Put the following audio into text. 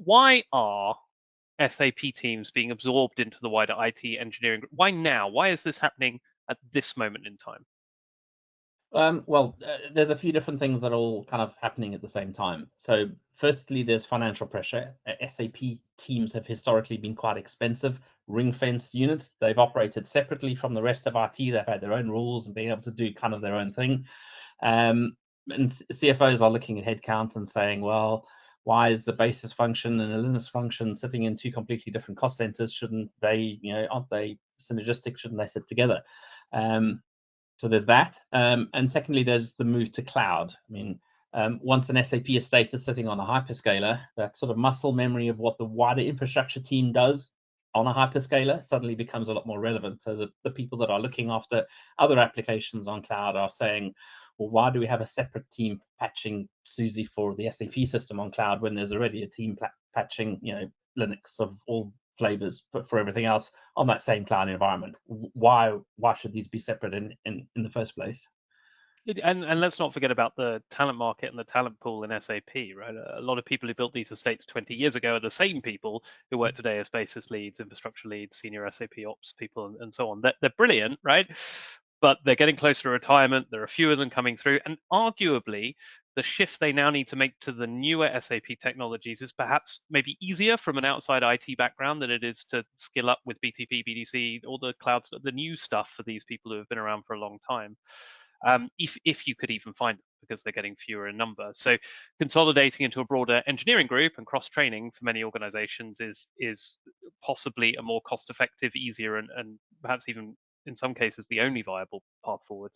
why are SAP teams being absorbed into the wider IT engineering group? Why now? Why is this happening at this moment in time? There's a few different things that are all kind of happening at the same time. So, firstly, there's financial pressure. SAP teams have historically been quite expensive, ring-fenced units. They've operated separately from the rest of IT. They've had their own rules and being able to do kind of their own thing. And CFOs are looking at headcount and saying, well, why is the basis function and a Linux function sitting in two completely different cost centers? Shouldn't they, aren't they synergistic? Shouldn't they sit together? So there's that. And secondly, there's the move to cloud. I mean, once an SAP estate is sitting on a hyperscaler, that sort of muscle memory of what the wider infrastructure team does on a hyperscaler suddenly becomes a lot more relevant. So the people that are looking after other applications on cloud are saying, well, why do we have a separate team patching SUSE for the SAP system on cloud when there's already a team patching, Linux of all flavors for everything else on that same cloud environment? Why should these be separate in the first place? And let's not forget about the talent market and the talent pool in SAP, right? A lot of people who built these estates 20 years ago are the same people who work today as basis leads, infrastructure leads, senior SAP ops people, and so on. They're brilliant, right? But they're getting closer to retirement. There are fewer of them coming through. And arguably, the shift they now need to make to the newer SAP technologies is perhaps maybe easier from an outside IT background than it is to skill up with BTP, BDC, all the clouds, the new stuff for these people who have been around for a long time. If you could even find them, because they're getting fewer in number. So consolidating into a broader engineering group and cross training for many organizations is possibly a more cost effective, easier, and perhaps even in some cases the only viable path forward.